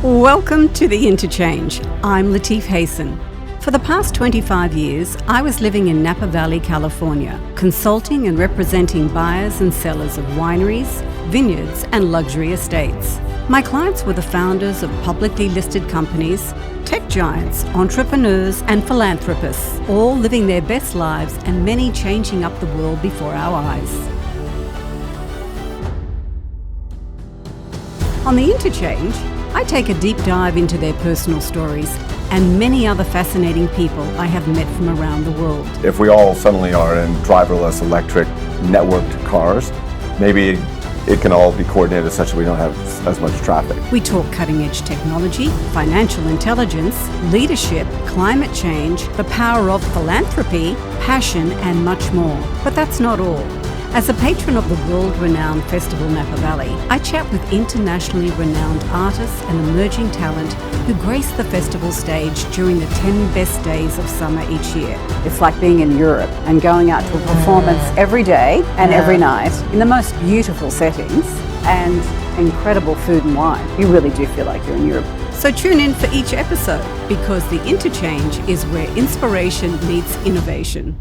Welcome to The Interchange. I'm Latife Hayson. For the past 25 years, I was living in Napa Valley, California, consulting and representing buyers and sellers of wineries, vineyards, and luxury estates. My clients were the founders of publicly listed companies, tech giants, entrepreneurs, and philanthropists, all living their best lives and many changing up the world before our eyes. On The Interchange, I take a deep dive into their personal stories and many other fascinating people I have met from around the world. If we all suddenly are in driverless electric networked cars, maybe it can all be coordinated such that we don't have as much traffic. We talk cutting-edge technology, financial intelligence, leadership, climate change, the power of philanthropy, passion, and much more. But that's not all. As a patron of the world-renowned festival Napa Valley, I chat with internationally renowned artists and emerging talent who grace the festival stage during the 10 best days of summer each year. It's like being in Europe and going out to a performance every day and every night in the most beautiful settings and incredible food and wine. You really do feel like you're in Europe. So tune in for each episode because The Interchange is where inspiration meets innovation.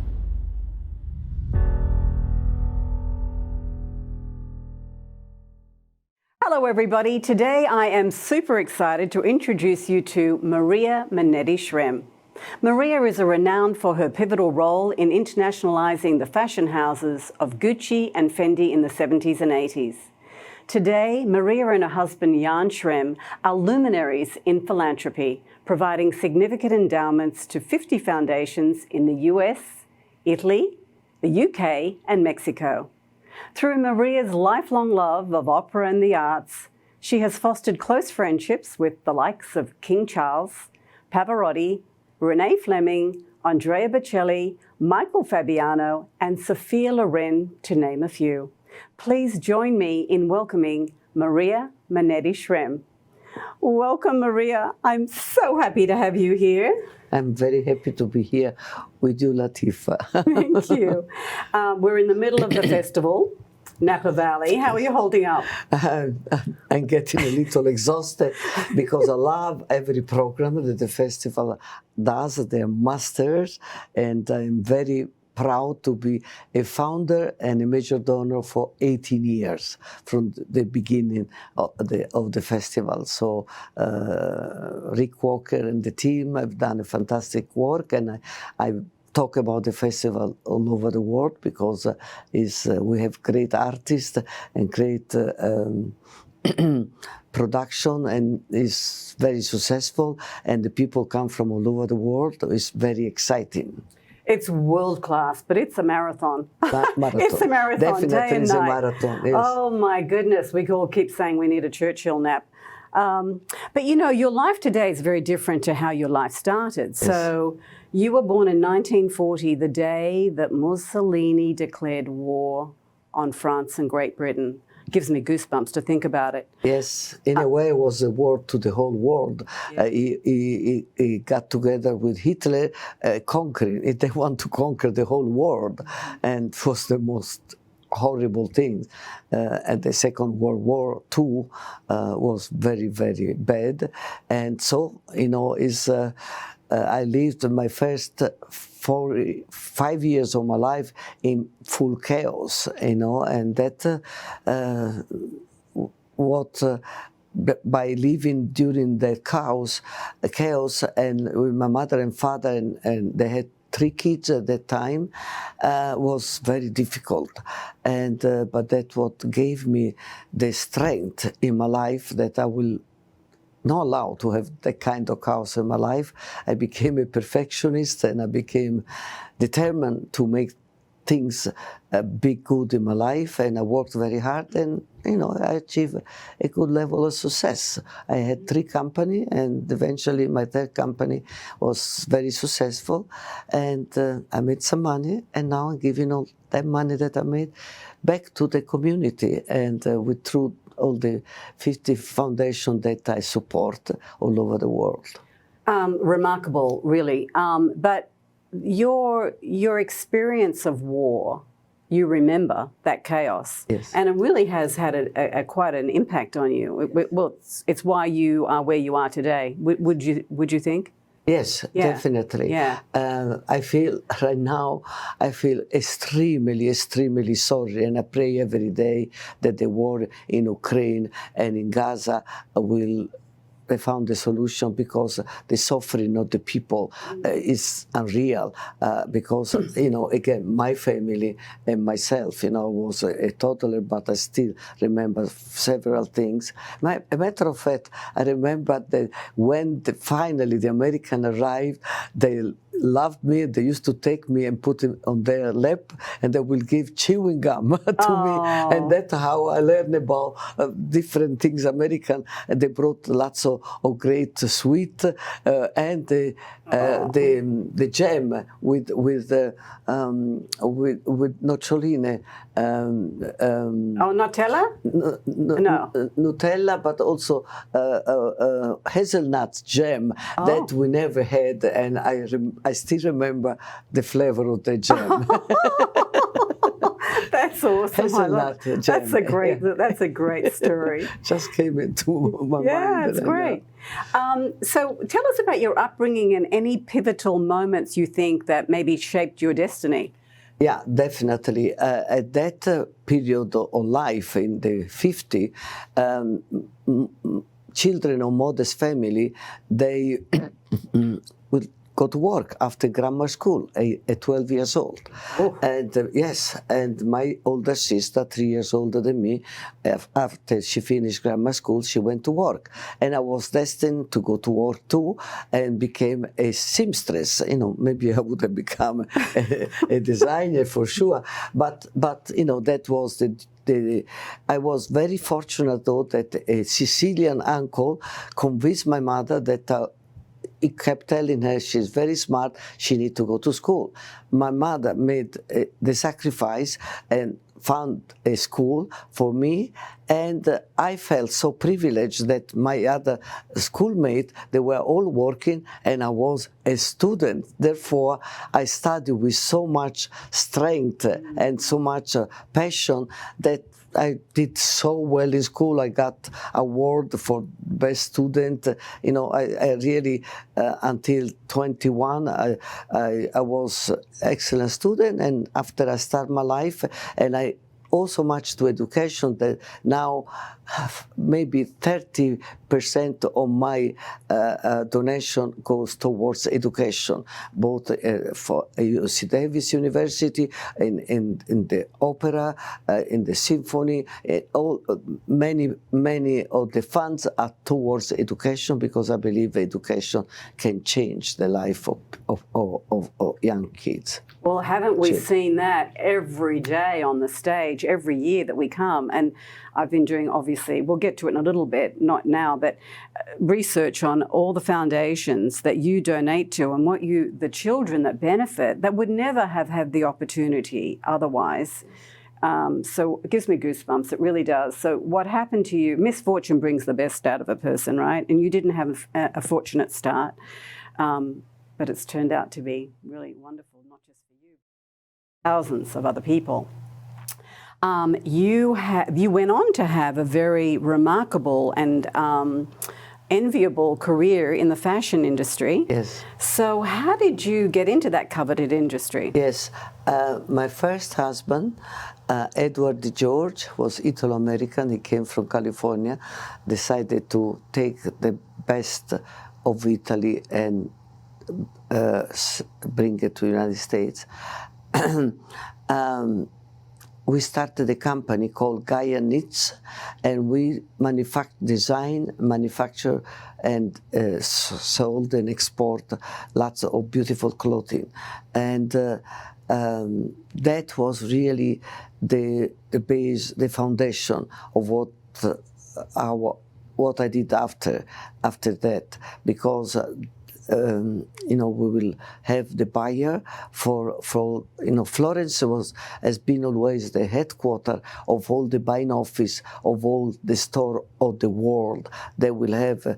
Hello everybody, today I am super excited to introduce you to Maria Manetti Shrem. Maria is renowned for her pivotal role in internationalizing the fashion houses of Gucci and Fendi in the 70s and 80s. Today, Maria and her husband Jan Shrem are luminaries in philanthropy, providing significant endowments to 50 foundations in the US, Italy, the UK and Mexico. Through Maria's lifelong love of opera and the arts, she has fostered close friendships with the likes of King Charles, Pavarotti, Renae Fleming, Andrea Bocelli, Michael Fabiano, and Sophia Loren, to name a few. Please join me in welcoming Maria Manetti Shrem. Welcome, Maria. I'm so happy to have you here. I'm very happy to be here with you, Latife. Thank you. We're in the middle of the festival, Napa Valley. How are you holding up? I'm getting a little exhausted because I love every program that the festival does. They're masters, and I'm very proud to be a founder and a major donor for 18 years from the beginning of the festival. So Rick Walker and the team have done a fantastic work, and I talk about the festival all over the world because we have great artists and great production, and is very successful, and the people come from all over the world. It's very exciting. It's world class, but it's a marathon. Marathon. It's a marathon, Definitely day and it's night. A marathon. Yes. Oh my goodness, we all keep saying we need a Churchill nap. But you know, your life today is very different to how your life started. Yes. So you were born in 1940, the day that Mussolini declared war on France and Great Britain. Gives me goosebumps to think about it. Yes, in a way, it was a war to the whole world. Yeah. He got together with Hitler, conquering. They want to conquer the whole world, and it was the most horrible thing. And the Second World War too was very, very bad. And so, you know, I lived my first 5 years of my life in full chaos, you know, and that by living during the chaos, and with my mother and father, and they had 3 kids at that time, was very difficult, and but that's what gave me the strength in my life that I will not allowed to have that kind of chaos in my life. I became a perfectionist, and I became determined to make things be good in my life, and I worked very hard, and you know, I achieved a good level of success. I had 3 companies, and eventually my 3rd company was very successful, and I made some money, and now I'm giving all that money that I made back to the community, and through all the 50 foundations that I support all over the world. Remarkable, really. But your experience of war you remember that chaos. Yes. And it really has had a quite an impact on you. Well, it's why you are where you are today. Would you think? Yes, Yeah. definitely. Yeah. I feel right now, I feel extremely, extremely sorry, and I pray every day that the war in Ukraine and in Gaza will they found a solution, because the suffering of the people is unreal. Because, again, my family and myself, was a toddler, but I still remember several things. A matter of fact, I remember that when finally the American arrived, they loved me. They used to take me and put him on their lap, and they will give chewing gum to me, and that's how I learned about different things American. And they brought lots of great sweet and the jam with noccioline. Nutella? No. Nutella, but also hazelnut jam that we never had, and I still remember the flavor of the jam. That's awesome. Hazelnut jam. That's a great story. Just came into my mind. Yeah, it's great. So tell us about your upbringing and any pivotal moments you think that maybe shaped your destiny. Yeah, definitely. At that period of life in the 50s, children of modest family, they would go to work after grammar school at 12 years old. Oh. And yes, and my older sister, 3 years older than me, after she finished grammar school, she went to work. And I was destined to go to work too, and became a seamstress. Maybe I would have become a designer for sure. But that was I was very fortunate, though, that a Sicilian uncle convinced my mother that he kept telling her she's very smart, she needs to go to school. My mother made the sacrifice and found a school for me, and I felt so privileged that my other schoolmates, they were all working and I was a student. Therefore, I studied with so much strength and so much passion that I did so well in school. I got award for best student. I really, until 21, I was excellent student. And after I start my life, and I owe so much to education that now maybe 30% of my donation goes towards education, both for UC Davis University, in the opera, in the symphony. Many of the funds are towards education, because I believe education can change the life of young kids. Well, haven't we seen that every day on the stage, every year that we come? And I've been doing, obviously, we'll get to it in a little bit, not now, but research on all the foundations that you donate to and the children that benefit, that would never have had the opportunity otherwise. So it gives me goosebumps, it really does. So what happened to you, misfortune brings the best out of a person, right? And you didn't have a fortunate start, but it's turned out to be really wonderful, not just for you, thousands of other people. You went on to have a very remarkable and enviable career in the fashion industry. Yes. So how did you get into that coveted industry? Yes. My first husband, Edward George, was Italo-American. He came from California, decided to take the best of Italy and bring it to the United States. We started a company called Gaia Knits, and we manufacture, and sold and export lots of beautiful clothing. And that was really the base, the foundation of what I did after that, because we will have the buyer for Florence has been always the headquarters of all the buying office of all the store of the world. They will have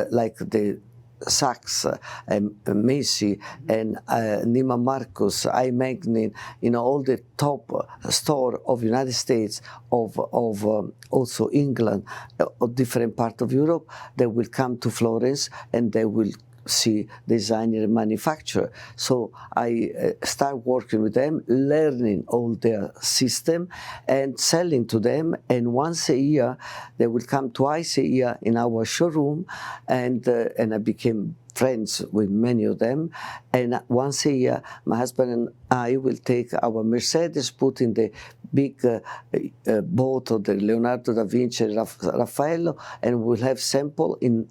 like the Saks, and Macy, and Neiman Marcus, Magnin, all the top store of United States, of also England, of different part of Europe, they will come to Florence and they will see designer and manufacturer. So I start working with them, learning all their system and selling to them. And once a year, they will come twice a year in our showroom, and I became friends with many of them. And once a year, my husband and I will take our Mercedes, put in the big boat of the Leonardo da Vinci and Raffaello, and we'll have sample in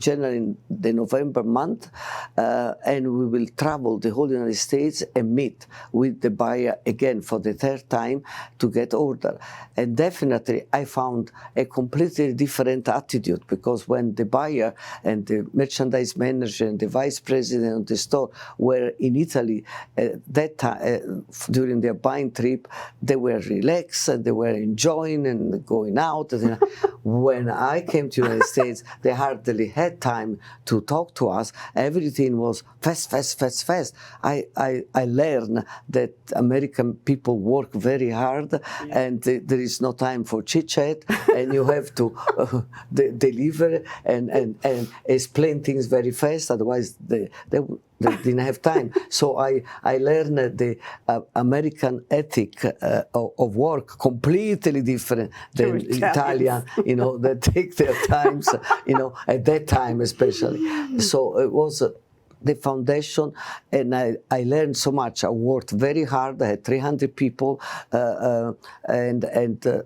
generally in the November month, and we will travel the whole United States and meet with the buyer again for the third time to get order. And definitely I found a completely different attitude, because when the buyer and the merchandise manager and the vice president of the store were in Italy that time, during their buying trip, they were relaxed, they were enjoying and going out. When I came to the United States, they hardly had time to talk to us. Everything was fast, fast, fast, fast. I learned that American people work very hard, and there is no time for chit chat, and you have to deliver and explain things very fast. Otherwise, they didn't have time. So I learned the American ethic of work completely different than Italian. They take their times. At that time especially. So it was the foundation, and I learned so much. I worked very hard. I had 300 people, and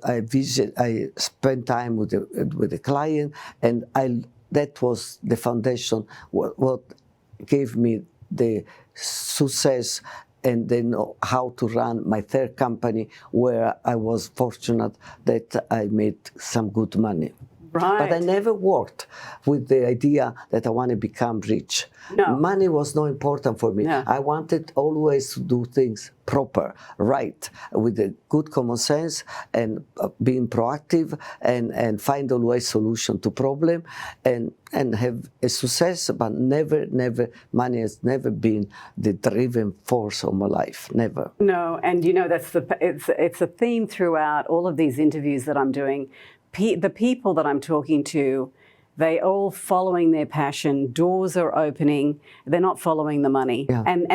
I spent time with the client, and that was the foundation. What gave me the success, and then how to run my third company, where I was fortunate that I made some good money. Right. But I never worked with the idea that I want to become rich. No. Money was not important for me. No. I wanted always to do things proper, right, with a good common sense, and being proactive, and find always solution to problem, and have a success. But never, money has never been the driving force of my life. Never. No, and that's it's a theme throughout all of these interviews that I'm doing. The people that I'm talking to, they all following their passion. Doors are opening. They're not following the money. Yeah. And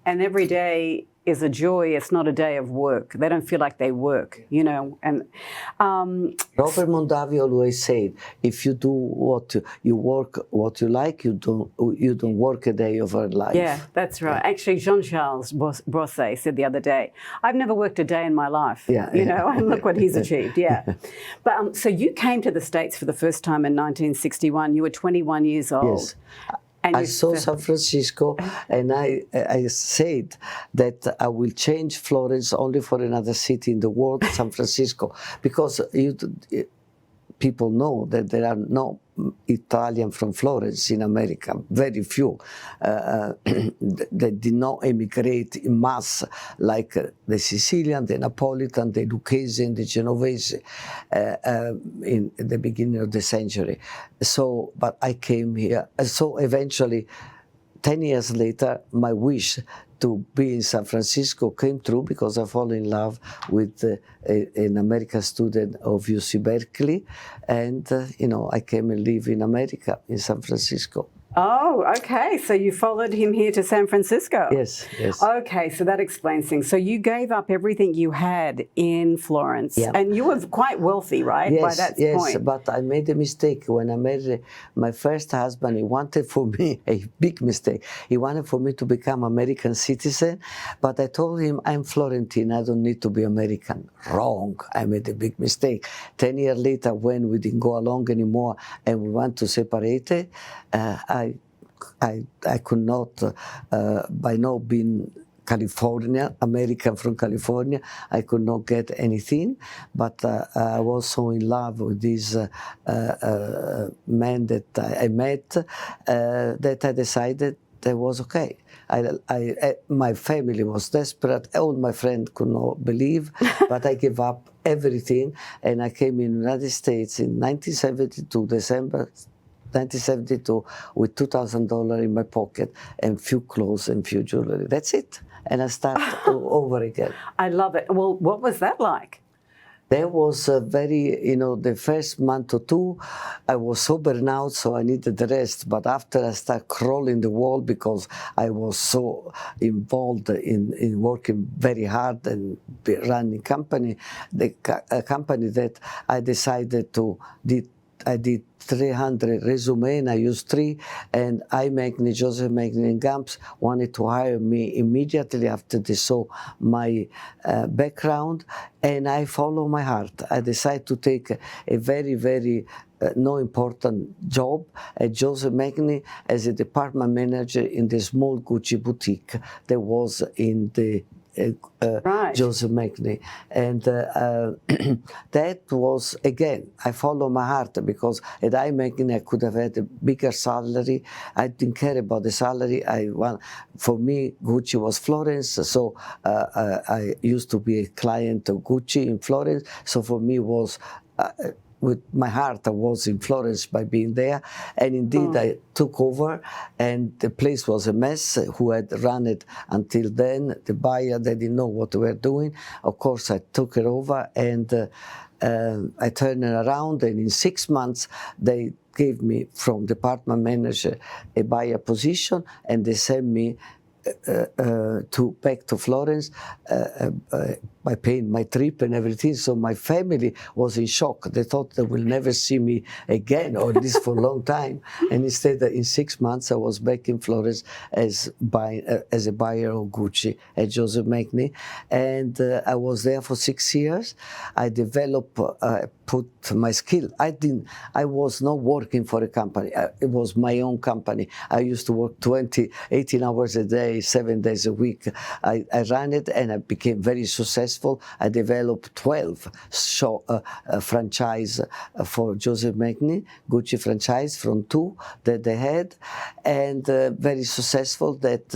every day is a joy. It's not a day of work. They don't feel like they work, And Robert Mondavi always said, if you do what you like, you don't work a day of our life. Yeah, that's right. Yeah. Actually, Jean-Charles Brosset said the other day, I've never worked a day in my life. Yeah. And look what he's achieved. Yeah. But so you came to the States for the first time in 1961. You were 21 years old. Yes. I saw San Francisco, and I said that I will change Florence only for another city in the world, San Francisco, because people know that there are no Italian from Florence in America, very few. They did not emigrate in mass like the Sicilian, the Napolitan, the Lucchese, and the Genovese in the beginning of the century. So, but I came here. So eventually, 10 years later, my wish to be in San Francisco came true, because I fell in love with an American student of UC Berkeley, and I came and live in America, in San Francisco. Oh, okay. So you followed him here to San Francisco. Yes. Okay, so that explains things. So you gave up everything you had in Florence, and you were quite wealthy, right? Yes, by that point. Yes, but I made a mistake. When I married my first husband, he wanted for me, a big mistake, he wanted for me to become American citizen, but I told him, I'm Florentine, I don't need to be American. Wrong. I made a big mistake. 10 years later, when we didn't go along anymore and we want to separate, I could not, by not being California, American from California, I could not get anything. But I was so in love with this man that I met that I decided that was okay. My family was desperate. All my friends could not believe, but I gave up everything, and I came in the United States in 1972, December 1972 with $2,000 in my pocket and few clothes and few jewelry. That's it. And I start over again. I love it. Well, what was that like? There was a very, the first month or two, I was sober now, so I needed the rest. But after I started crawling the wall because I was so involved in working very hard and running company, a company that I decided I did 300 resume, and I used 3, and Magnin, Joseph Magnin and Gumps wanted to hire me immediately after they saw my background, and I follow my heart. I decided to take a very, very no important job at Joseph Magnin as a department manager in the small Gucci boutique that was in the Right. Joseph Magnin, and that was, again, I follow my heart, because at Magnin I could have had a bigger salary. I didn't care about the salary. For me, Gucci was Florence, so I used to be a client of Gucci in Florence, so for me was with my heart, I was in Florence by being there, and indeed I took over, and the place was a mess. Who had run it until then? The buyer, they didn't know what they were doing. Of course, I took it over, and I turned it around, and in 6 months, they gave me from department manager a buyer position, and they sent me back to Florence by paying my trip and everything. So my family was in shock. They thought they will never see me again, or at least for a long time. And instead, in 6 months, I was back in Florence as a buyer of Gucci at Joseph Magnin. And I was there for 6 years. I developed, put my skill. I was not working for a company. It was my own company. I used to work 18 hours a day, 7 days a week. I ran it, and I became very successful. I developed 12 franchise for Joseph Magnin, Gucci franchise from 2 that they had, and very successful that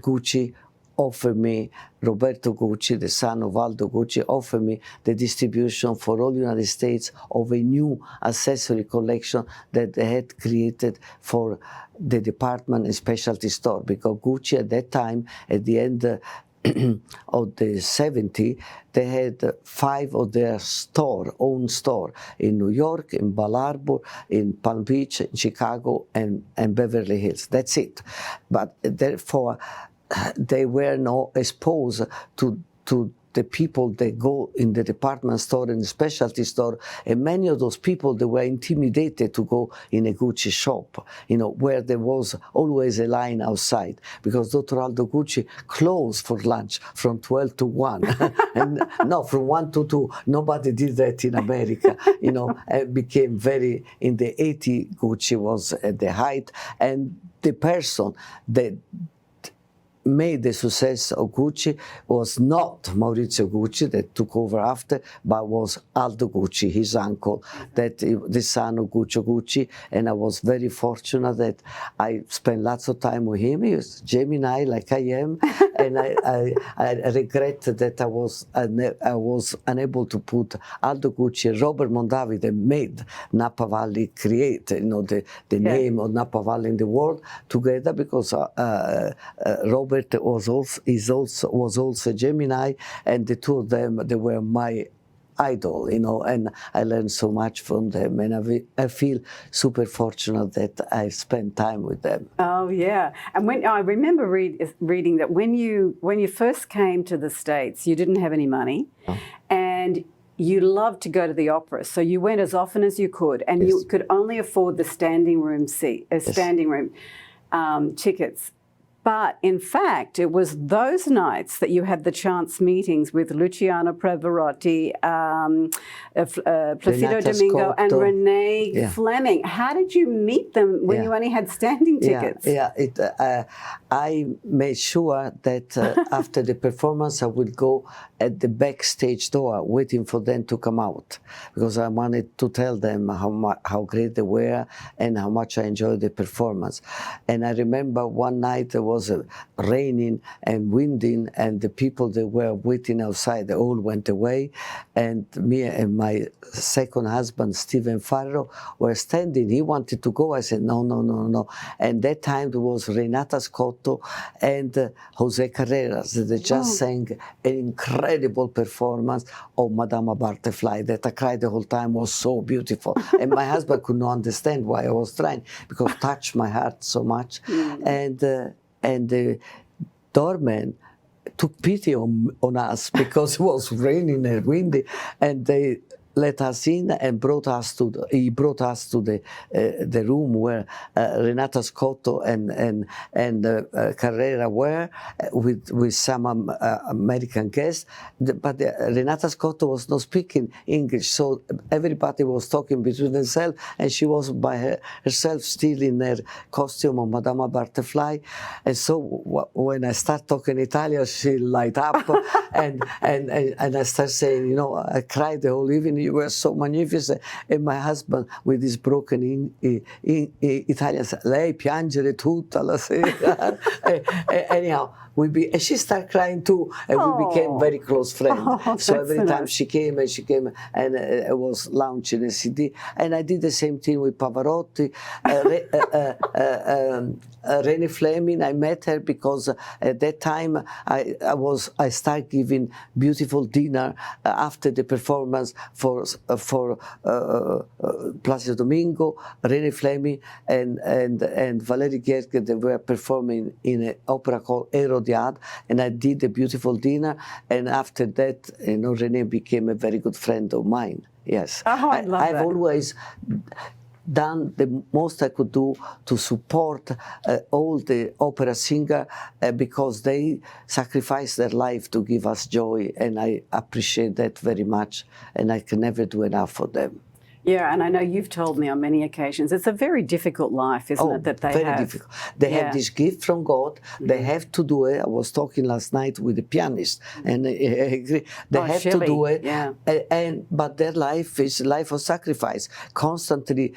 Gucci offered me, Roberto Gucci, the son of Aldo Gucci, offered me the distribution for all the United States of a new accessory collection that they had created for the department and specialty store, because Gucci at that time, at the end of the 70s, they had 5 of their own store in New York, in Bal Harbour, in Palm Beach, in Chicago, and Beverly Hills. That's it. But therefore, they were not exposed to the people that go in the department store and the specialty store, and many of those people, they were intimidated to go in a Gucci shop, where there was always a line outside, because Dr. Aldo Gucci closed for lunch from 12 to 1, and no, from 1 to 2. Nobody did that in America, It became very, in the 80s, Gucci was at the height, and the person that made the success of Gucci was not Maurizio Gucci that took over after, but was Aldo Gucci, his uncle, the son of Gucci, and I was very fortunate that I spent lots of time with him. He was Gemini like I am, and I regret that I was unable to put Aldo Gucci and Robert Mondavi that made Napa Valley create, the name of Napa Valley in the world together, because Robert was also Gemini, and the two of them, they were my idol, and I learned so much from them, and I feel super fortunate that I spent time with them. Oh yeah, and when I remember reading that when you first came to the States, you didn't have any money, and you loved to go to the opera, so you went as often as you could, and you could only afford the standing room tickets. But in fact, it was those nights that you had the chance meetings with Luciano Pavarotti, Placido Domingo, and Renae Fleming. How did you meet them when you only had standing tickets? I made sure that after the performance, I would go at the backstage door waiting for them to come out, because I wanted to tell them how great they were and how much I enjoyed the performance. And I remember one night there was was raining and winding, and the people that were waiting outside, they all went away, and me and my second husband, Stephen Farrow, were standing. He wanted to go. I said, no, no, no, no. And that time there was Renata Scotto and Jose Carreras. They just sang an incredible performance of Madama Butterfly that I cried the whole time. Was so beautiful. And my husband could not understand why I was trying, because it touched my heart so much. And the doorman took pity on us because it was raining and windy, and they let us in and he brought us to the room where Renata Scotto and Carrera were with some American guests, but Renata Scotto was not speaking English, so everybody was talking between themselves, and she was by herself still in her costume of Madama Butterfly. And so when I start talking Italian, she light up and I start saying, you know, I cried the whole evening. You were so magnificent. And my husband, with his broken Italian, said, lei piangere tutta la sera. Anyhow, and she started crying too, and we became very close friends. So every time she came, and I was launching a CD, and I did the same thing with Pavarotti. Renae Fleming, I met her because at that time I started giving beautiful dinner after the performance for Placido Domingo, Renae Fleming, and Valerie Gerke. They were performing in an opera called Herodiade, and I did a beautiful dinner. And after that, you know, Renae became a very good friend of mine. Yes, I've always done the most I could do to support all the opera singers because they sacrificed their life to give us joy, and I appreciate that very much, and I can never do enough for them. Yeah, and I know you've told me on many occasions, it's a very difficult life, isn't it, that they have? Very difficult. They have this gift from God. They have to do it. I was talking last night with a pianist, and I agree. They have to do it. Yeah. But their life is a life of sacrifice, constantly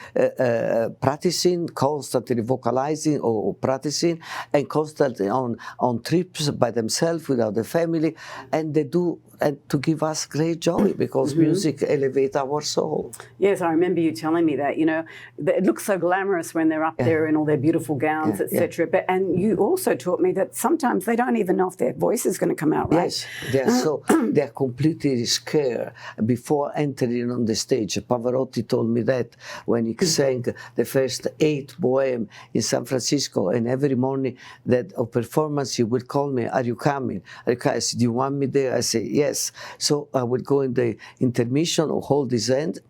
practicing, constantly vocalizing or practicing, and constantly on trips by themselves without the family, and they do. And to give us great joy, because music elevates our soul. Yes, I remember you telling me that. You know, it looks so glamorous when they're up there in all their beautiful gowns, etc. But and you also taught me that sometimes they don't even know if their voice is going to come out right. Yes, they're completely scared before entering on the stage. Pavarotti told me that when he sang the first 8 Bohème in San Francisco, and every morning that of performance he would call me, "Are you coming? I said, do you want me there?" I say, "Yes." So I would go in the intermission or hold his hand.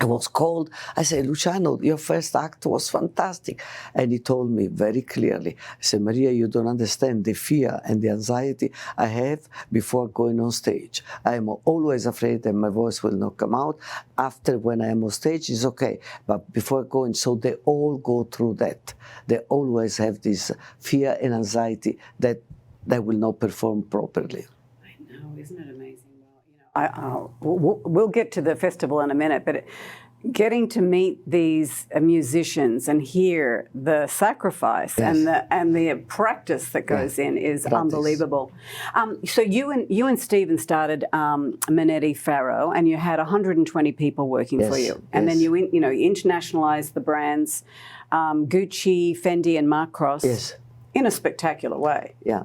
I was called. I said, "Luciano, your first act was fantastic." And he told me very clearly, I said, "Maria, you don't understand the fear and the anxiety I have before going on stage. I am always afraid that my voice will not come out. After, when I am on stage, it's okay. But before going," so they all go through that. They always have this fear and anxiety that they will not perform properly. Isn't it amazing? Well, you know, we'll get to the festival in a minute, but getting to meet these musicians and hear the sacrifice and the practice that goes in is unbelievable. So you and Stephen started Manetti Farrow, and you had 120 people working for you, and then you internationalized the brands Gucci, Fendi, and Mark Cross. Yes. In a spectacular way. Yeah,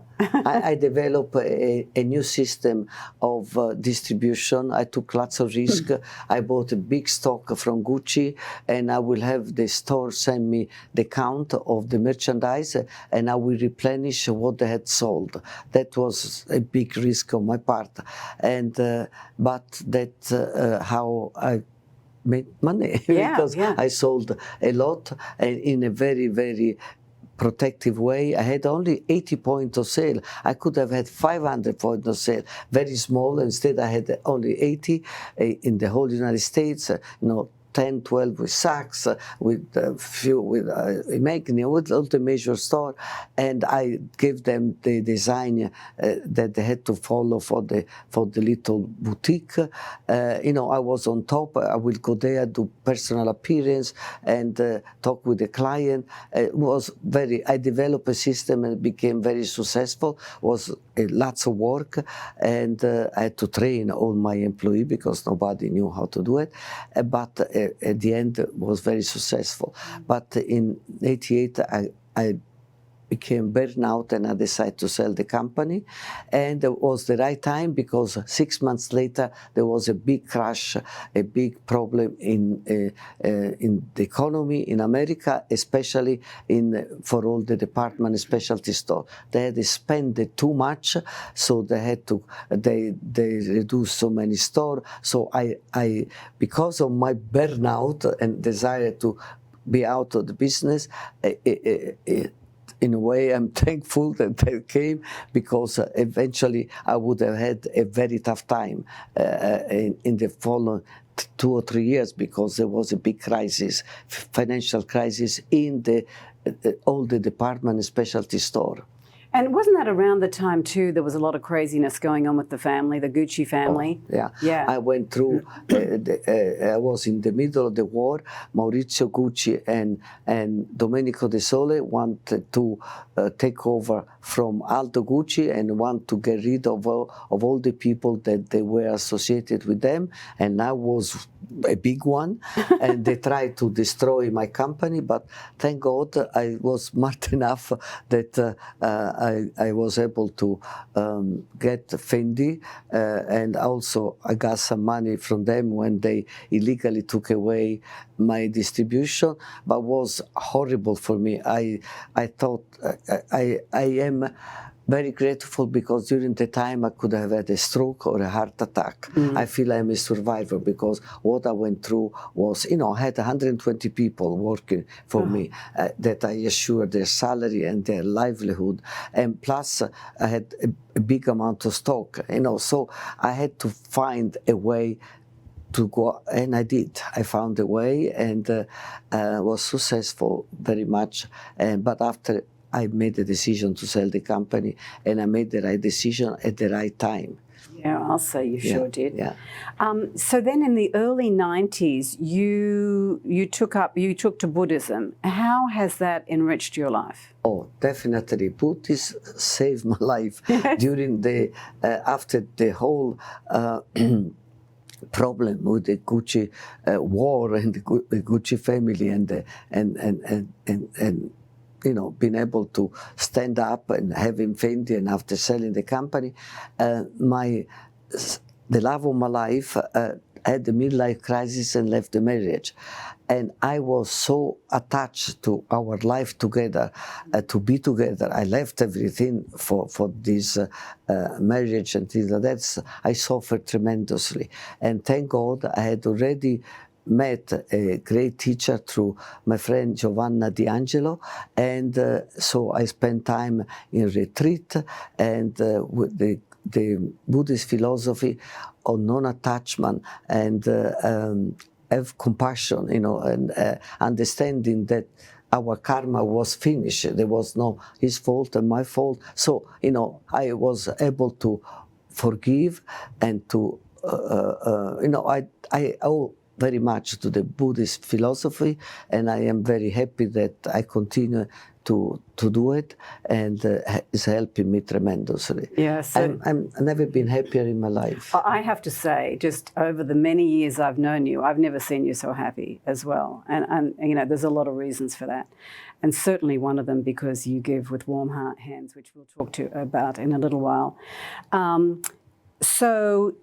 I developed a new system of distribution. I took lots of risk. I bought a big stock from Gucci, and I will have the store send me the count of the merchandise, and I will replenish what they had sold. That was a big risk on my part, and but that's how I made money because I sold a lot, and in a very, very protective way. I had only 80 points of sale. I could have had 500 points of sale, very small. Instead, I had only 80 in the whole United States. 10, 12 with Saks, with a few with Magnin, with all the major store, and I gave them the design that they had to follow for the little boutique. I was on top. I will go there, do personal appearance, and talk with the client. It was I developed a system and it became very successful. Was lots of work, and I had to train all my employees because nobody knew how to do it. But at the end, it was very successful. But in '88, I became burnout and I decided to sell the company, and it was the right time because 6 months later there was a big crash, a big problem in the economy in America, especially for all the department specialty store. They had spent too much, so they reduced so many stores. So I because of my burnout and desire to be out of the business, in a way, I'm thankful that they came, because eventually I would have had a very tough time in the following 2 or 3 years, because there was a big crisis, financial crisis in all the department and specialty store. And wasn't that around the time, too, there was a lot of craziness going on with the family, the Gucci family? Oh, yeah. Yeah. I went through, I was in the middle of the war. Maurizio Gucci and Domenico De Sole wanted to take over from Aldo Gucci and want to get rid of all the people that they were associated with them. And I was a big one. And they tried to destroy my company. But thank God I was smart enough that I was able to get Fendi, and also I got some money from them when they illegally took away my distribution. But it was horrible for me. I thought I am very grateful, because during the time I could have had a stroke or a heart attack. I feel I'm a survivor, because what I went through was, I had 120 people working for me that I assured their salary and their livelihood, and plus I had a big amount of stock, so I had to find a way to go, and I did. I found a way, and was successful very much. But after I made the decision to sell the company, and I made the right decision at the right time. Yeah, I'll say you sure did. Yeah. So then in the early 90s, you took to Buddhism. How has that enriched your life? Oh, definitely. Buddhism saved my life during after the whole problem with the Gucci war and the Gucci family and being able to stand up and having Fendi, and after selling the company, the love of my life had a midlife crisis and left the marriage. And I was so attached to our life together, to be together. I left everything for this marriage and things like that. I suffered tremendously. And thank God I had already met a great teacher through my friend Giovanna D'Angelo, and so I spent time in retreat and with the Buddhist philosophy on non-attachment and have compassion, and understanding that our karma was finished. There was no his fault and my fault. So, I was able to forgive and to, I owe very much to the Buddhist philosophy, and I am very happy that I continue to do it, and it's helping me tremendously. Yes, I've never been happier in my life. I have to say, just over the many years I've known you, I've never seen you so happy as well. And there's a lot of reasons for that. And certainly one of them because you give with warm hands, which we'll talk about in a little while. So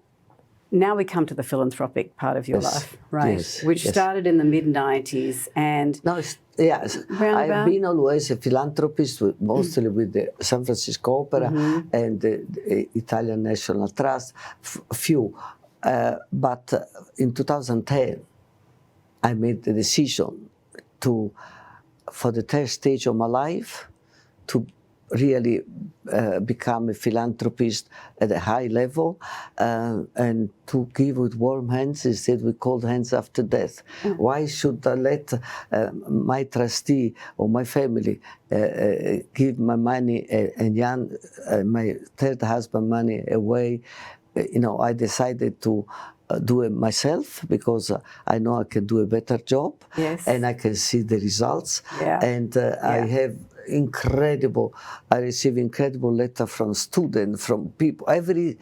now we come to the philanthropic part of your life, right? Yes, which started in the mid-90s. And yes, I've been always a philanthropist, mostly with the San Francisco Opera and the Italian National Trust, few. But in 2010, I made the decision for the third stage of my life, to really become a philanthropist at a high level, and to give with warm hands instead with cold hands after death. Why should I let my trustee or my family give my money and my third husband money away? I decided to do it myself because I know I can do a better job, yes, and I can see the results. Yeah. And I have I receive incredible letter from students, from people. Every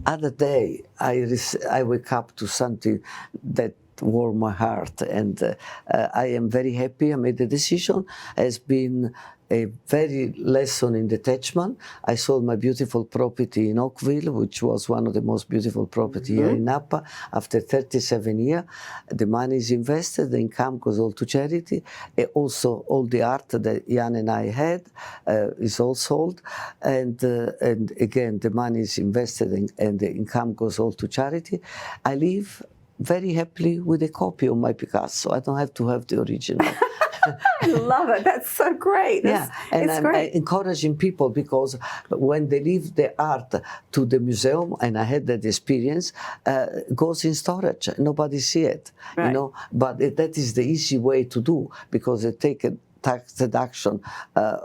other day I wake up to something that warm my heart, and I am very happy I made the decision. Has been a very lesson in detachment. I sold my beautiful property in Oakville, which was one of the most beautiful property here in Napa. After 37 years, the money is invested, the income goes all to charity. And also all the art that Jan and I had is all sold. And again, the money is invested and the income goes all to charity. I live very happily with a copy of my Picasso. I don't have to have the original. I love it. That's so great. And I'm encouraging people, because when they leave the art to the museum, and I had that experience, goes in storage. Nobody see it, right. But that is the easy way to do, because they take a tax deduction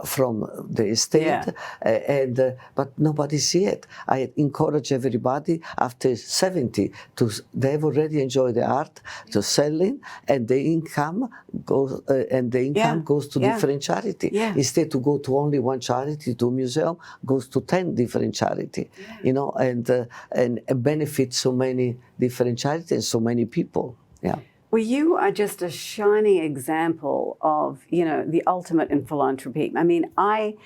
from the estate, but nobody see it. I encourage everybody after 70 they've already enjoyed the art to selling, and the income goes goes to different charity. Instead to go to only one charity, to a museum, goes to 10 different charity, and benefit so many different charities and so many people. Yeah. Well, you are just a shining example of, the ultimate in philanthropy. I mean, I'm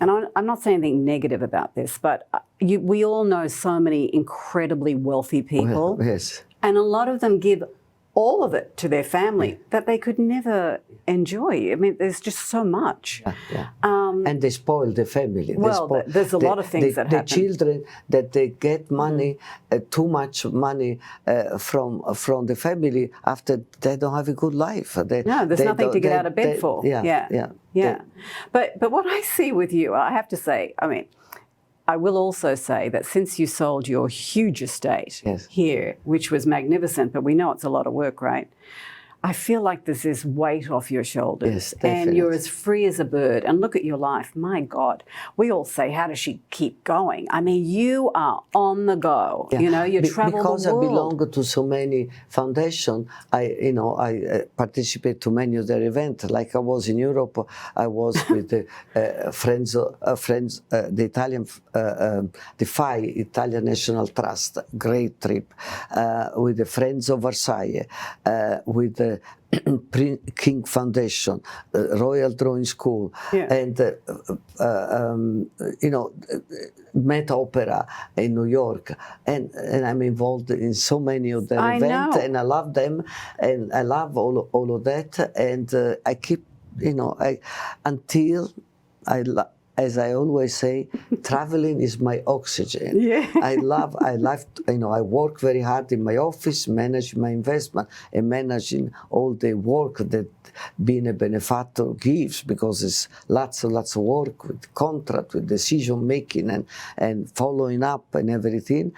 not saying anything negative about this, but we all know so many incredibly wealthy people. Well, yes. And a lot of them give all of it to their family that they could never enjoy. I mean, there's just so much. And they spoil the family. There's a lot of things that happen. The children, that they get money, too much money from the family, after they don't have a good life. There's nothing to get out of bed for. But what I see with you, I have to say, I will also say that since you sold your huge estate here, which was magnificent, but we know it's a lot of work, right? I feel like there's this weight off your shoulders, and you're as free as a bird. And look at your life. My God, we all say, how does she keep going? I mean, you are on the go. You travel the world. Because I belong to so many foundations, I participate to many of their events. Like I was in Europe, I was with the the Italian, the FI, Italian National Trust, great trip, with the Friends of Versailles, with the King Foundation, Royal Drawing School, and Met Opera in New York, and I'm involved in so many of their events, and I love them, and I love all of that, and I keep, as I always say, traveling is my oxygen. I work very hard in my office, manage my investment, and managing all the work that being a benefactor gives, because it's lots of work with contract, with decision making, and following up and everything.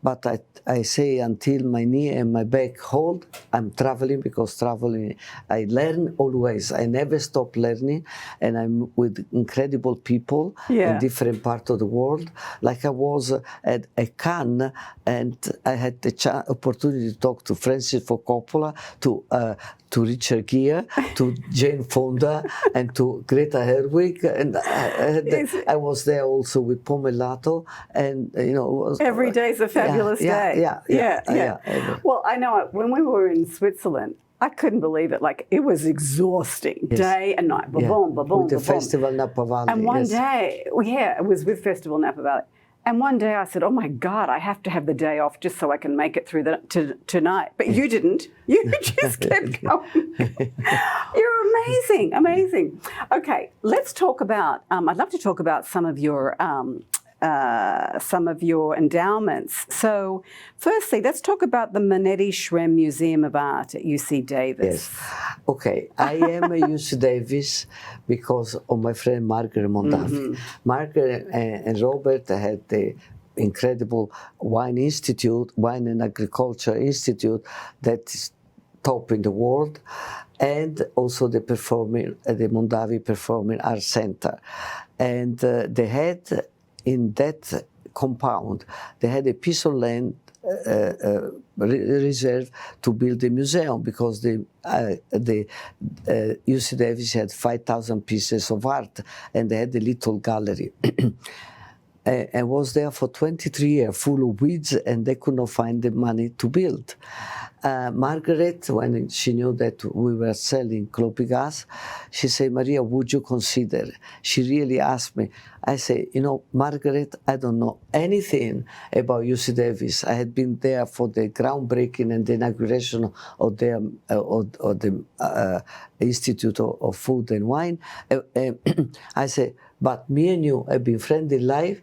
But I say, until my knee and my back hold, I'm traveling, because traveling, I learn always. I never stop learning, and I'm with incredible people in different parts of the world. Like I was at Cannes, and I had the opportunity to talk to Francis Ford Coppola, to Richard Gere, to Jane Fonda, and to Greta Gerwig, and I was there also with Pomelato, and every day's a fabulous day. Well, I know when we were in Switzerland, I couldn't believe it. Like, it was exhausting, day and night. Ba-boom, ba-boom, with the Festival Napa Valley. And one day, it was with Festival Napa Valley. And one day I said, oh my God, I have to have the day off just so I can make it through tonight. But you didn't. You just kept going. You're amazing. Okay, let's talk about, I'd love to talk about some of your some of your endowments. So, firstly, let's talk about the Manetti Shrem Museum of Art at UC Davis. Yes. Okay, I am at UC Davis because of my friend Margaret Mondavi. Margaret and Robert had the incredible wine and agriculture institute that is top in the world, and also the Mondavi Performing Arts Center. And they had in that compound, they had a piece of land reserved to build a museum because the UC Davis had 5,000 pieces of art, and they had a little gallery. And was there for 23 years, full of weeds, and they could not find the money to build. Margaret, when she knew that we were selling Clopigas, she said, Maria, would you consider? She really asked me. I said, you know, Margaret, I don't know anything about UC Davis. I had been there for the groundbreaking and the inauguration of the Institute of Food and Wine. I said, but me and you have been friends in life.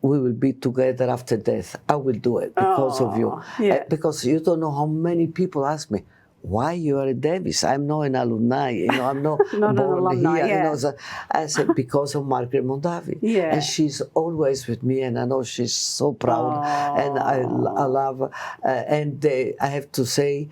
We will be together after death. I will do it because of you. Yeah. Because you don't know how many people ask me, why you are at Davis? I'm not an alumni, you know, I'm not, Not an born alumni, here. yeah. You know, so I said, because of Margaret Mondavi. Yeah. And she's always with me, and I know she's so proud, and I love her. And I have to say,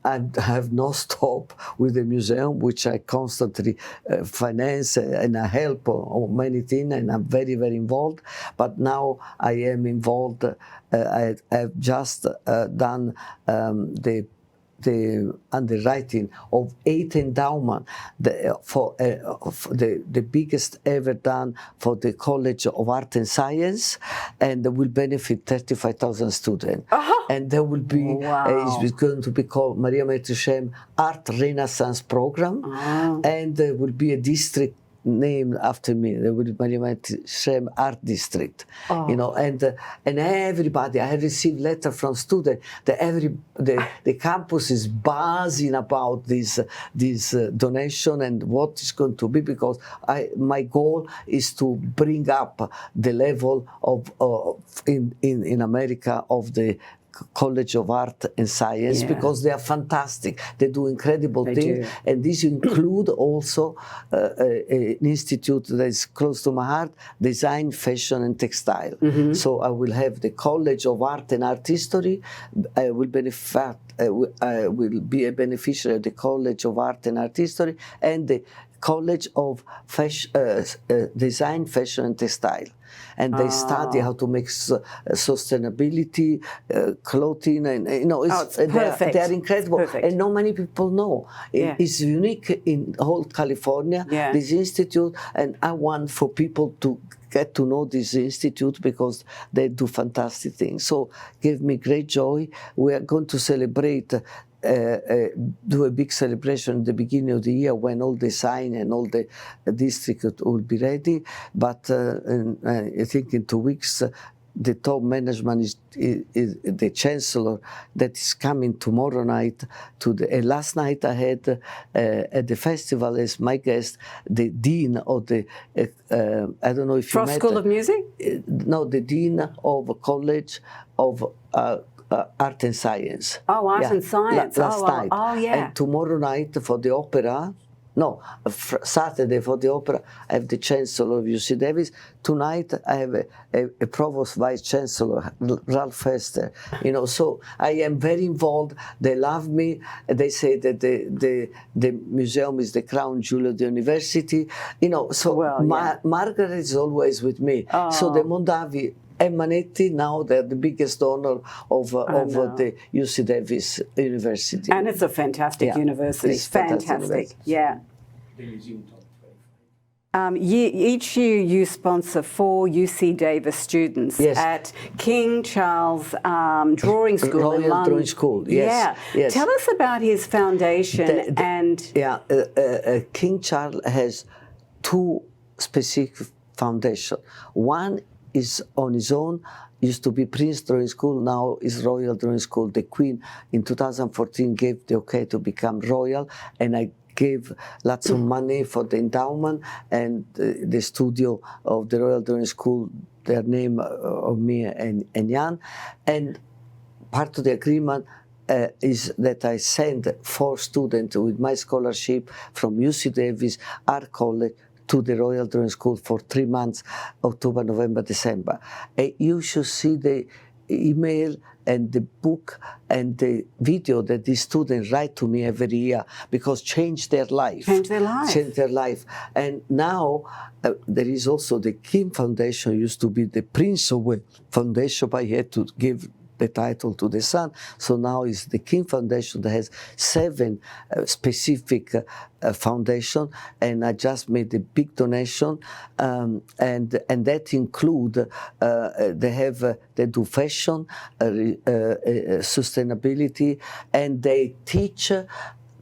I have no stop with the museum, which I constantly finance and I help on many things, and I'm very, very involved. But now I am involved. I have just done the underwriting of 8 endowment for the biggest ever done for the College of Art and Science, and will benefit 35,000 students. And there will be it's going to be called Maria Manetti Shrem Art Renaissance Program, and there will be a district named after me. There will be Maria Manetti Shrem Art District, you know, and everybody. I have received letters from students that the campus is buzzing about this donation and what is going to be, because my goal is to bring up the level of in America of the College of Art and Science, because they are fantastic. They do incredible things, and these include also an institute that is close to my heart: design, fashion, and textile. So I will have the College of Art and Art History. I will benefit. I will be a beneficiary of the College of Art and Art History and the College of Design, Fashion, and Textile. And they study how to make sustainability, clothing, and you know, they are incredible, and not many people know. It's unique in whole California. This institute, and I want for people to get to know this institute because they do fantastic things. So, give me great joy. We are going to celebrate. Do a big celebration at the beginning of the year when all the sign and all the district will be ready. But I think in 2 weeks, the top management is the chancellor that is coming tomorrow night to the. Last night I had at the festival as my guest the dean of the. I don't know if you met. School of Music? No, the dean of a college of. Art and Science. Art and Science. Last night. Yeah. And tomorrow night for the opera, Saturday for the opera, I have the Chancellor of UC Davis. Tonight I have a Provost Vice Chancellor, Ralph Hester. You know, so I am very involved. They love me. They say that the museum is the crown jewel of the university. You know, so Margaret is always with me. So the Mondavi and Manetti, now they're the biggest donor of the UC Davis University. And it's a fantastic university. It's fantastic. Yeah. Each year you sponsor 4 UC Davis students at King Charles Drawing School Royal in London. Drawing School, yes. Tell us about his foundation King Charles has 2 specific foundations. One is on his own, used to be Prince Drawing School, now is Royal Drawing School. The Queen in 2014 gave the okay to become royal, and I gave lots of money for the endowment, and the studio of the Royal Drawing School their name of me and Jan, and part of the agreement is that I send 4 students with my scholarship from UC Davis Art College to the Royal Drawing School for 3 months, October, November, December. And you should see the email and the book and the video that these students write to me every year, because change their life. Change their life. Change their life. And now there is also the Kim Foundation, used to be the Prince of Wales Foundation, but he had to give the title to the son. So now it's the King Foundation that has 7 specific foundation, and I just made a big donation, and that include they do fashion, sustainability, and they teach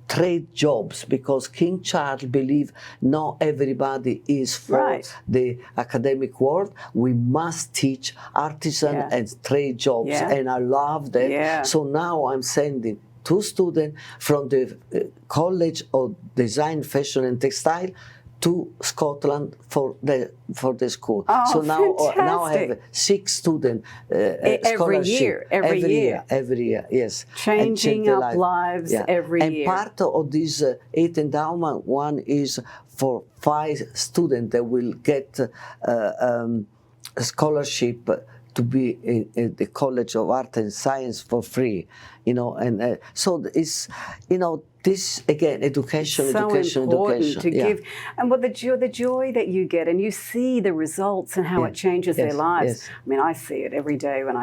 trade jobs, because King Charles believed not everybody is for the academic world. We must teach artisan and trade jobs, and I love that. So now I'm sending 2 students from the College of Design, Fashion and Textile to Scotland for the school. Oh, so now I have fantastic. 6 students Every year, every year, yes. Changing up lives every and year. And part of this 8 endowment, one is for 5 students that will get a scholarship to be in the College of Art and Science for free, and so it's, this again, education, so education, important education. to give, and what the joy that you get, and you see the results and how it changes their lives. Yes. I mean, I see it every day when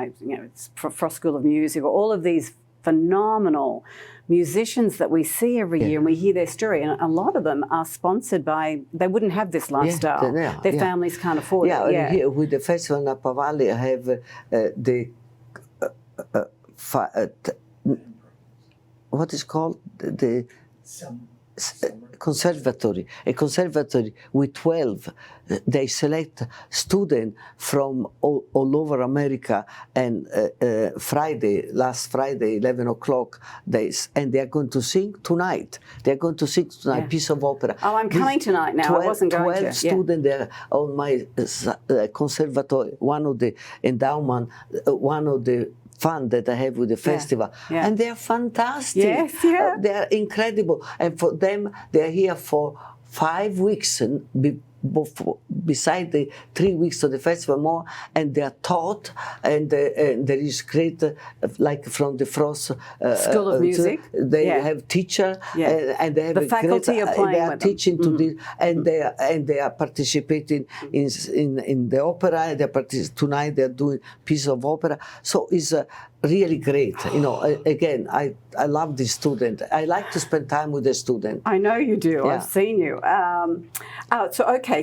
it's Frost School of Music, or all of these phenomenal musicians that we see every year, and we hear their story, and a lot of them are sponsored by, they wouldn't have this lifestyle. Their families can't afford it. Here with the festival in Napa Valley, I have what is called the conservatory, a conservatory with 12. They select students from all over America, and last Friday, 11 o'clock, and they are going to sing tonight. They're going to sing tonight, piece of opera. Oh, I'm coming tonight now. 12, I wasn't going 12 to. students there on my conservatory, one of the endowment, one of the fun that I have with the festival, and they're fantastic. Yes, they're incredible, and for them, they're here for 5 weeks, and beside the 3 weeks of the festival more, and they are taught, and there is great, like from the Frost School of Music. They have teacher, and they have the faculty are playing they are with them. teaching to this, and they are participating in the opera. Tonight they are doing piece of opera, so it's really great. Again, I love the student. I like to spend time with the student. I know you do. I've seen you.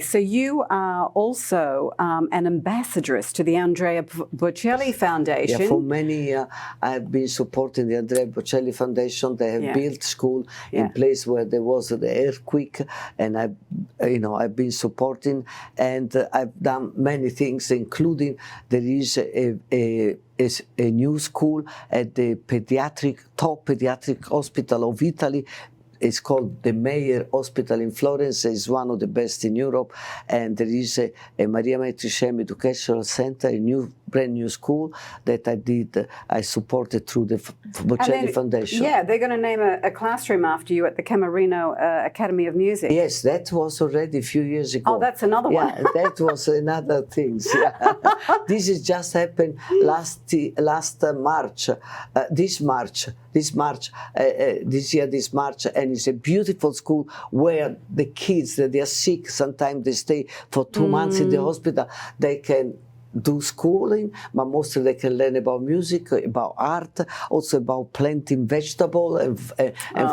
So you are also an ambassadress to the Andrea Bocelli Foundation. Yeah, for many years I've been supporting the Andrea Bocelli Foundation. They have built school in place where there was the earthquake, and I've been supporting, and I've done many things, including there is a new school at the top pediatric hospital of Italy. It's called the Mayer Hospital in Florence. It's one of the best in Europe. And there is a Maria Manetti Shrem Educational Center, a brand new school that I supported through the Bocelli Foundation. Yeah, they're going to name a classroom after you at the Camerino Academy of Music. Yes, that was already a few years ago. Oh, that's another one. Yeah, that was another thing. Yeah. This has just happened last March, this March, and it's a beautiful school where the kids that they are sick, sometimes they stay for 2 months in the hospital. They can do schooling, but mostly they can learn about music, about art, also about planting vegetable and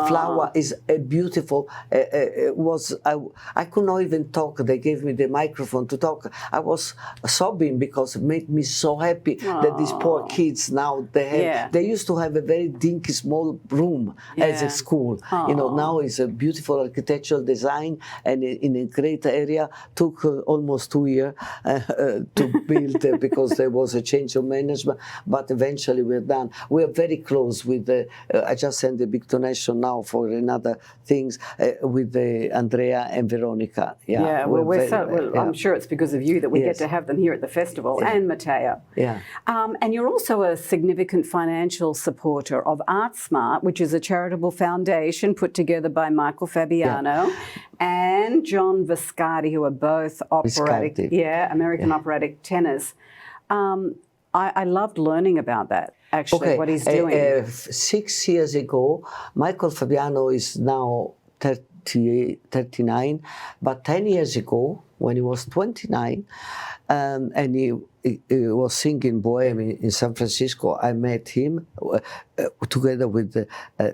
flower. Is a beautiful. I could not even talk. They gave me the microphone to talk. I was sobbing because it made me so happy that these poor kids now they used to have a very dinky small room as a school. Now it's a beautiful architectural design and in a great area. Took almost 2 years to build failed because there was a change of management, but eventually we're done. We are very close with the, I just sent a big donation now for another things with the Andrea and Veronica. Yeah, well, I'm sure it's because of you that we get to have them here at the festival, and Matteo. Yeah. And you're also a significant financial supporter of ArtSmart, which is a charitable foundation put together by Michael Fabiano and John Viscardi, who are both operatic, American operatic tenors. I loved learning about that, actually, what he's doing. 6 years ago, Michael Fabiano is now 39, but 10 years ago, when he was 29, and he was singing Bohème in San Francisco, I met him together with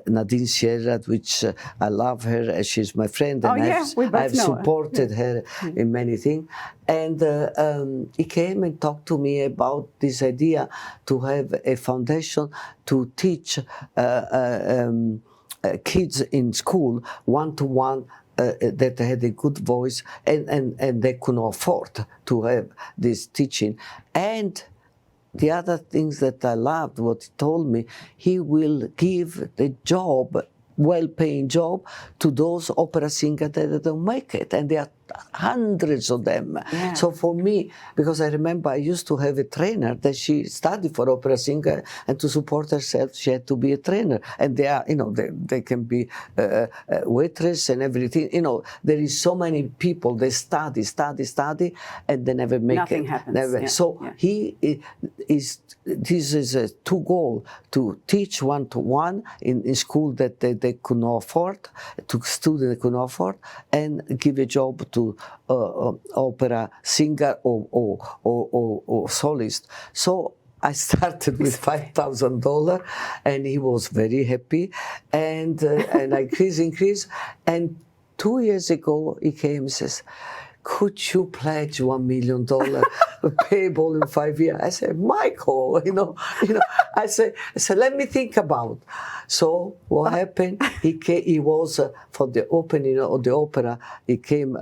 Nadine Sierra, which I love her, she's my friend, and I've supported her in many things. And he came and talked to me about this idea to have a foundation to teach kids in school one-to-one that had a good voice and they couldn't afford to have this teaching. And the other things that I loved, what he told me, he will give the job, well-paying job, to those opera singers that don't make it. And there are hundreds of them. Yeah. So for me, because I remember I used to have a trainer that she studied for opera singer, and to support herself, she had to be a trainer. And they are, they can be waitress and everything. There is so many people, they study, and they never make Nothing it. happens. Never. Yeah. So this is a two goal, to teach one-to-one in school that they could not afford, to students they could not afford, and give a job to opera singer or solist. So I started with $5,000, and he was very happy, and I increased. And 2 years ago, he came and says, "Could you pledge $1 million payable in 5 years?" I said, "Michael, I said, let me think about." So what happened? He was for the opening of the opera. He came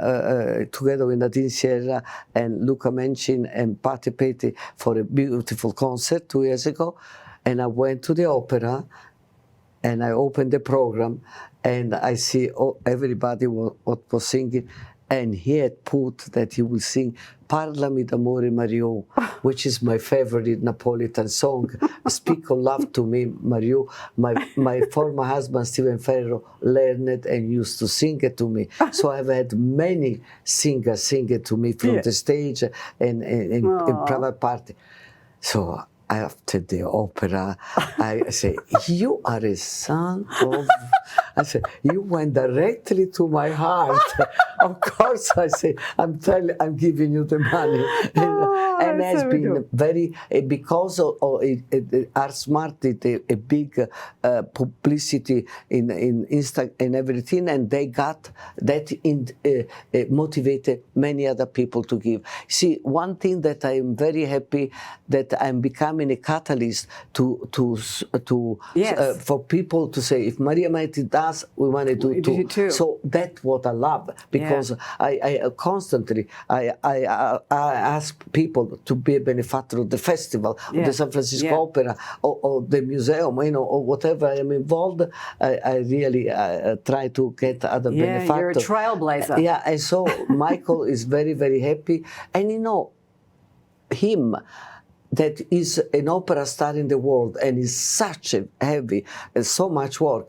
together with Nadine Sierra and Luca Mencin and Patti Petty for a beautiful concert 2 years ago, and I went to the opera. And I opened the program, and I see everybody was singing. And he had put that he will sing "Parlami d'amore Mario," which is my favorite Napolitan song. "Speak of love to me, Mario." My former husband, Stephen Farrow, learned it and used to sing it to me. So I've had many singers sing it to me from the stage and in private party. So after the opera, I say, "You are a son of..." I said, "You went directly to my heart." Of course, I say, I'm giving you the money. And it has been very, because of ArtSmart did a big publicity in Insta and everything, and they got that motivated many other people to give. See, one thing that I am very happy that I'm becoming a catalyst for people to say, if Maria Manetti does, we want to do it too. So that's what I love, because I constantly ask people to be a benefactor of the festival, of the San Francisco Opera, or the museum, or whatever I am involved. I really try to get other benefactors. You're a trailblazer. Yeah, and so Michael is very, very happy, and him. That is an opera star in the world, and is such a heavy and so much work.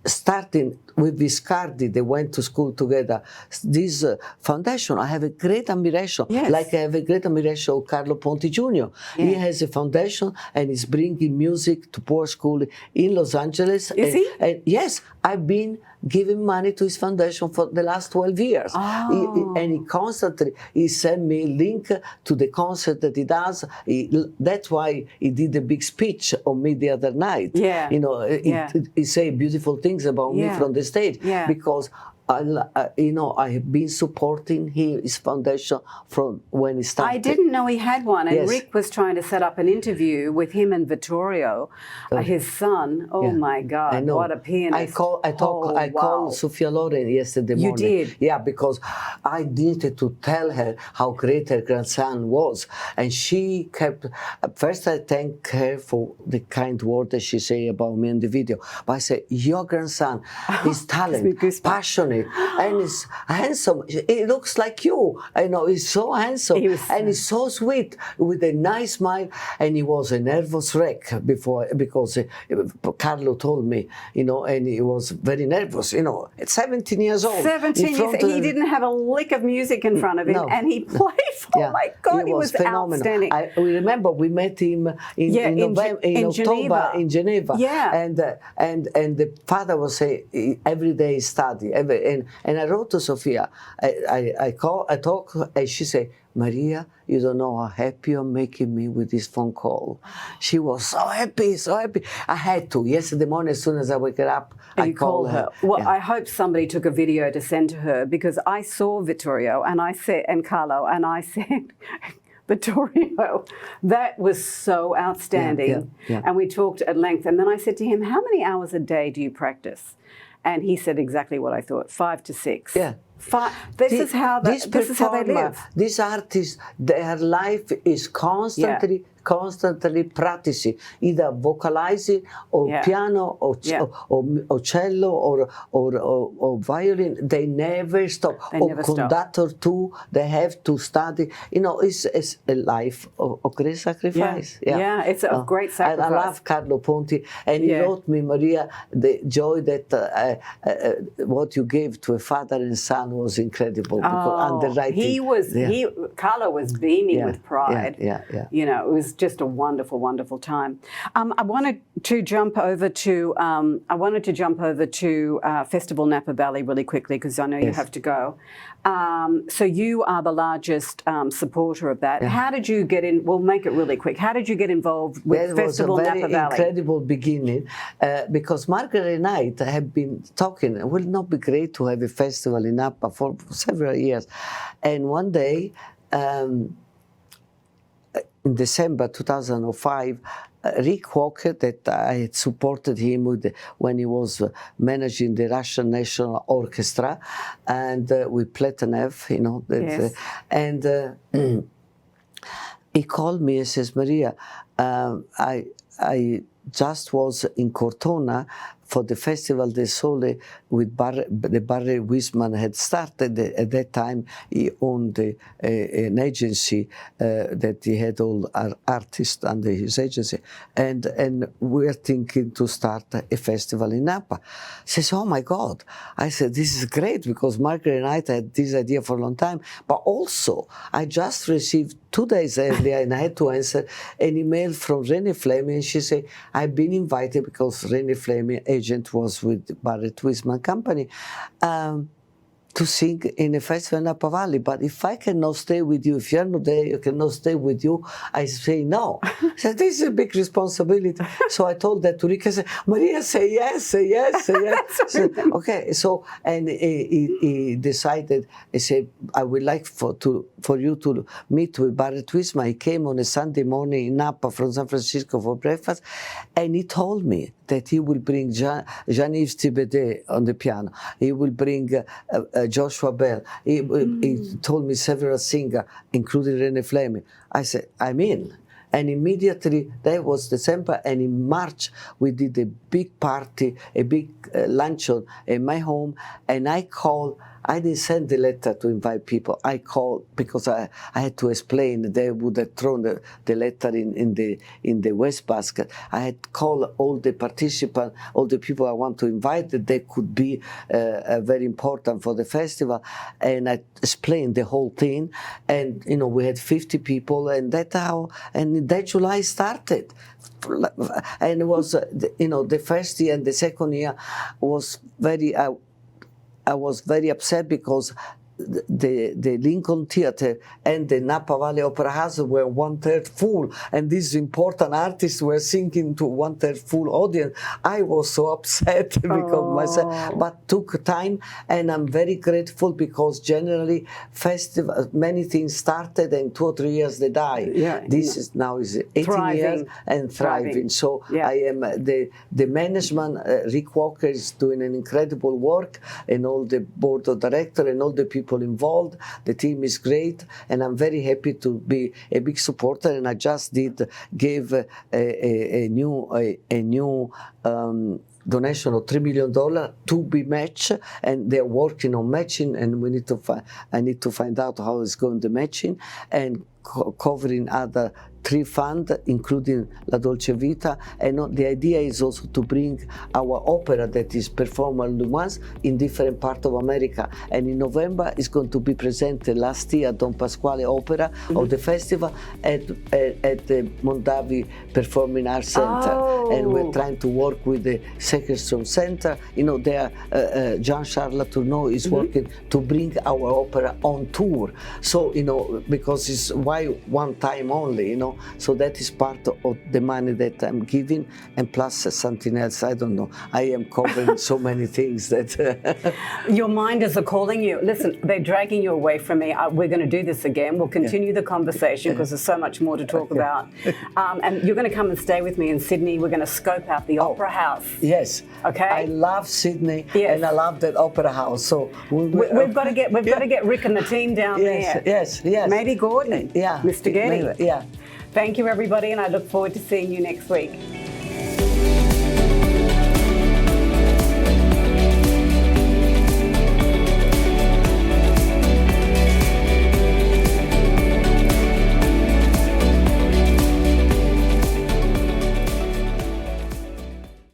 Starting with Viscardi, they went to school together. This foundation, I have a great admiration. Yes. Like I have a great admiration of Carlo Ponti Jr. He has a foundation and is bringing music to poor school in Los Angeles. Is he? And yes, I've been giving money to his foundation for the last 12 years. And he constantly, sent me a link to the concert that he does. That's why he did a big speech on me the other night. Yeah. He say beautiful things about me from the stage, because I have been supporting his foundation from when he started. I didn't know he had one, and Yes. Rick was trying to set up an interview with him and Vittorio, his son. Oh Yeah. my God, I know. what a pianist! I wow. called Sophia Loren yesterday You morning. did? Yeah, because I needed to tell her how great her grandson was, and she kept. First, I thank her for the kind word that she say about me in the video. But I said, your grandson is talent, passionate, and is handsome. He looks like you. I know he's so handsome, and he's so sweet with a nice smile. And he was a nervous wreck before because Carlo told me, and he was very nervous. At 17 years old. 17 years. He didn't have a lick of music in front of him, and he played. Oh my God, he was phenomenal. outstanding. We remember we met him in October Geneva. in Geneva. Yeah. And the father was saying every day study. And I wrote to Sophia. I talk, and she said, Maria, you don't know how happy you're making me with this phone call. She was so happy, so happy. I had to. Yesterday morning, as soon as I wake up, I call her. Well, yeah. I hope somebody took a video to send to her, because I saw Vittorio and Carlo, and I said, Vittorio, that was so outstanding. Yeah. And we talked at length. And then I said to him, how many hours a day do you practice? And he said exactly what I thought, 5 to 6. Yeah. This is how they live. These artists, their life is constantly practicing, either vocalizing or piano or cello or violin. They never stop. Conductor too, they have to study. It's a life of great sacrifice. Yeah, it's a great sacrifice. I love Carlo Ponti, and he wrote me, Maria, the joy that what you gave to a father and son was incredible. Because underwriting. Carlo was beaming with pride. Yeah. It was just a wonderful, wonderful time. I wanted to jump over to Festival Napa Valley really quickly, because I know you have to go. So you are the largest supporter of that. Yeah. How did you get in? We'll make it really quick. How did you get involved with Festival Napa Valley? That was a very incredible beginning, because Margaret and I have been talking. It would not be great to have a festival in Napa for several years, and one day. In December 2005, Rick Walker, that I had supported him when he was managing the Russian National Orchestra, and with Platanev, and he called me and says, Maria, I just was in Cortona for the Festival del Sole with the Barry Wiseman had started. At that time, he owned an agency that he had all our artists under his agency. And we're thinking to start a festival in Napa. He says, oh my God. I said, this is great, because Margaret and I had this idea for a long time. But also, I just received 2 days earlier, and I had to answer an email from Renae Fleming. And she said, I've been invited, because Renae Fleming, agent, was with Barrett Wiseman Company, to sing in a festival in Napa Valley. But if I cannot stay with you, if you're not there, I cannot stay with you, I say no. So this is a big responsibility. So I told that to Rick. I said, Maria, say yes, say yes, say yes. So, okay, so, and he decided, he said, I would like for you to meet with Barrett Wiseman. He came on a Sunday morning in Napa from San Francisco for breakfast, and he told me that he will bring Jean-Yves Thibaudet on the piano. He will bring Joshua Bell. He told me several singers, including Renae Fleming. I said, I'm in. And immediately, that was December, and in March, we did a big party, a big luncheon in my home, and I didn't send the letter to invite people. I called, because I had to explain. They would have thrown the letter in the wastebasket. I had called all the participants, all the people I want to invite, that they could be very important for the festival. And I explained the whole thing. And, we had 50 people, and that July started. And it was, the first year and the second year was I was very upset, because the Lincoln Theatre and the Napa Valley Opera House were 1/3 full, and these important artists were singing to 1/3 full audience. I was so upset because myself, but took time, and I'm very grateful because generally festival, many things started and 2 or 3 years they die. Yeah, this is now is 18 years and thriving. So I am the management. Rick Walker is doing an incredible work, and all the board of directors and all the people involved. The team is great, and I'm very happy to be a big supporter. And I just gave a new donation of $3 million to be matched, and they're working on matching, and we need to I need to find out how it's going to matching, and covering other 3 funds, including La Dolce Vita. And the idea is also to bring our opera that is performed only once in different parts of America. And in November, it's going to be presented last year at Don Pasquale Opera of the festival at the Mondavi Performing Arts Center. And we're trying to work with the Segerstrom Center. You know, there Jean-Charles Latourneau is working to bring our opera on tour. So, you know, because it's why one time only, you know. So that is part of the money that I'm giving, and plus something else, I don't know. I am covering so many things that... Your minders are calling you. Listen, they're dragging you away from me. We're going to do this again. We'll continue the conversation because there's so much more to talk about. And you're going to come and stay with me in Sydney. We're going to scope out the Opera House. Yes. Okay. I love Sydney, and I love that Opera House. So we've got to get Rick and the team down there. Yes. Maybe Gordon. Yeah. Mr. Getty. Yeah. Thank you, everybody, and I look forward to seeing you next week.